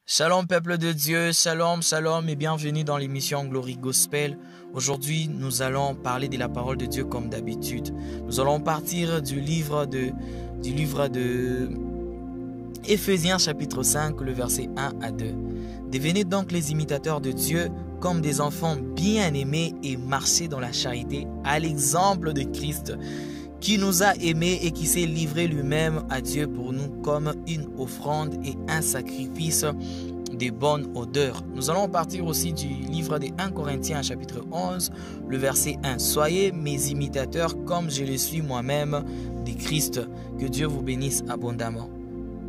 Shalom peuple de Dieu, shalom, shalom et bienvenue dans l'émission Glory Gospel. Aujourd'hui, nous allons parler de la parole de Dieu comme d'habitude. Nous allons partir du livre de Éphésiens chapitre 5, le verset 1 à 2. Devenez donc les imitateurs de Dieu comme des enfants bien-aimés et marchez dans la charité à l'exemple de Christ, qui nous a aimés et qui s'est livré lui-même à Dieu pour nous comme une offrande et un sacrifice de bonne odeur. Nous allons partir aussi du livre des 1 Corinthiens chapitre 11, le verset 1. Soyez mes imitateurs comme je le suis moi-même de Christ. Que Dieu vous bénisse abondamment.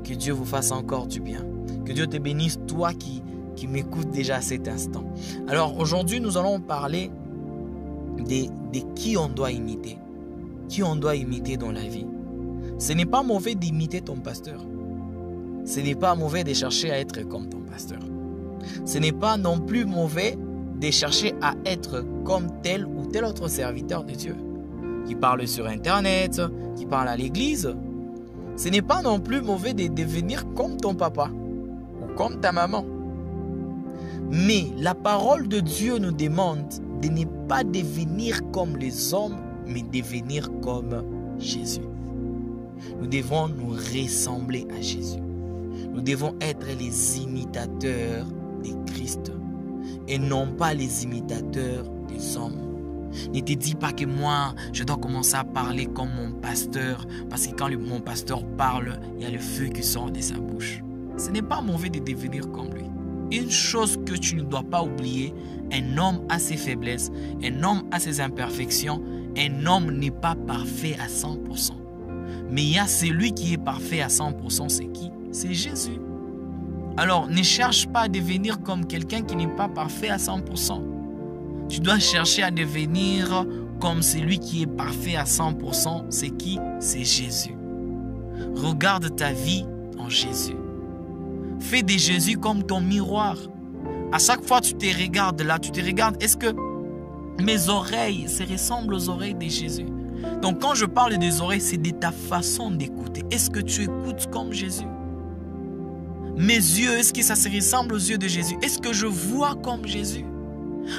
Que Dieu vous fasse encore du bien. Que Dieu te bénisse, toi qui m'écoutes déjà à cet instant. Alors aujourd'hui, nous allons parler de qui on doit imiter. Qui on doit imiter dans la vie. Ce n'est pas mauvais d'imiter ton pasteur. Ce n'est pas mauvais de chercher à être comme ton pasteur. Ce n'est pas non plus mauvais de chercher à être comme tel ou tel autre serviteur de Dieu, qui parle sur Internet, qui parle à l'église. Ce n'est pas non plus mauvais de devenir comme ton papa ou comme ta maman. Mais la parole de Dieu nous demande de ne pas devenir comme les hommes, mais devenir comme Jésus. Nous devons nous ressembler à Jésus. Nous devons être les imitateurs de Christ et non pas les imitateurs des hommes. Ne te dis pas que moi, je dois commencer à parler comme mon pasteur parce que quand mon pasteur parle, il y a le feu qui sort de sa bouche. Ce n'est pas mauvais de devenir comme lui. Une chose que tu ne dois pas oublier, un homme a ses faiblesses, un homme a ses imperfections. Un homme n'est pas parfait à 100%. Mais il y a celui qui est parfait à 100%, c'est qui? C'est Jésus. Alors, ne cherche pas à devenir comme quelqu'un qui n'est pas parfait à 100%. Tu dois chercher à devenir comme celui qui est parfait à 100%, c'est qui? C'est Jésus. Regarde ta vie en Jésus. Fais de Jésus comme ton miroir. À chaque fois que tu te regardes là, tu te regardes, est-ce que mes oreilles se ressemblent aux oreilles de Jésus? Donc quand je parle des oreilles, c'est de ta façon d'écouter. Est-ce que tu écoutes comme Jésus? Mes yeux, est-ce que ça se ressemble aux yeux de Jésus? Est-ce que je vois comme Jésus?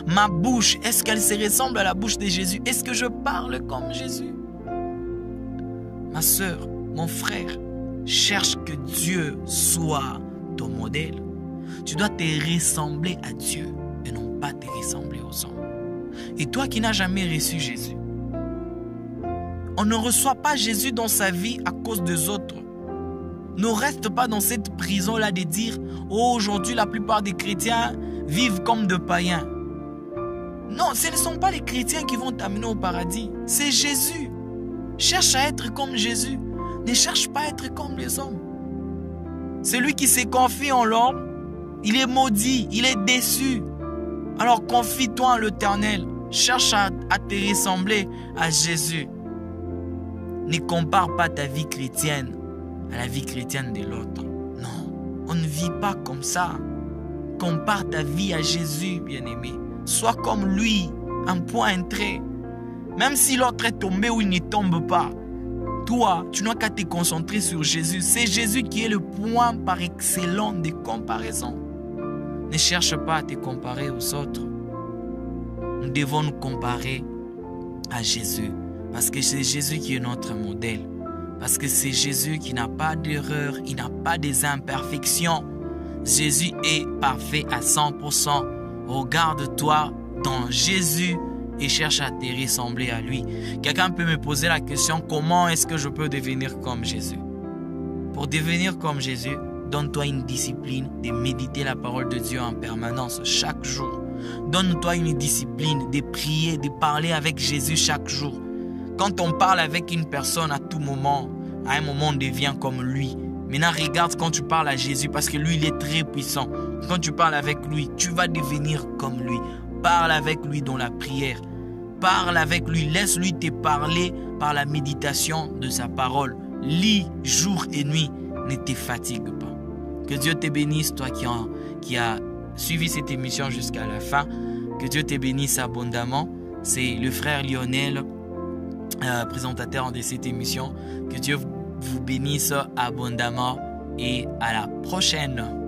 Ma bouche, est-ce qu'elle se ressemble à la bouche de Jésus? Est-ce que je parle comme Jésus? Ma soeur, mon frère, cherche que Dieu soit ton modèle. Tu dois te ressembler à Dieu et non pas te ressembler aux hommes. Et toi qui n'as jamais reçu Jésus, on ne reçoit pas Jésus dans sa vie à cause des autres. Ne reste pas dans cette prison-là de dire « Oh, aujourd'hui, la plupart des chrétiens vivent comme des païens. » Non, ce ne sont pas les chrétiens qui vont t'amener au paradis. C'est Jésus. Cherche à être comme Jésus. Ne cherche pas à être comme les hommes. Celui qui se confie en l'homme, il est maudit, il est déçu. Alors confie-toi en l'Éternel. Cherche à te ressembler à Jésus. Ne compare pas ta vie chrétienne à la vie chrétienne de l'autre. Non, on ne vit pas comme ça. Compare ta vie à Jésus, bien-aimé. Sois comme lui, un point, un trait. Même si l'autre est tombé ou il ne tombe pas, toi, tu n'as qu'à te concentrer sur Jésus. C'est Jésus qui est le point par excellence de comparaison. Ne cherche pas à te comparer aux autres. Nous devons nous comparer à Jésus. Parce que c'est Jésus qui est notre modèle. Parce que c'est Jésus qui n'a pas d'erreur, il n'a pas des imperfections. Jésus est parfait à 100%. Regarde-toi dans Jésus et cherche à te ressembler à lui. Quelqu'un peut me poser la question, comment est-ce que je peux devenir comme Jésus? Pour devenir comme Jésus, donne-toi une discipline de méditer la parole de Dieu en permanence chaque jour. Donne-toi une discipline de prier, de parler avec Jésus chaque jour. Quand on parle avec une personne à tout moment, à un moment on devient comme lui. Maintenant regarde quand tu parles à Jésus parce que lui il est très puissant. Quand tu parles avec lui, tu vas devenir comme lui. Parle avec lui dans la prière. Parle avec lui, laisse-lui te parler par la méditation de sa parole. Lis jour et nuit, ne te fatigue pas. Que Dieu te bénisse, toi qui as suivi cette émission jusqu'à la fin. Que Dieu te bénisse abondamment. C'est le frère Lionel, présentateur de cette émission. Que Dieu vous bénisse abondamment et à la prochaine.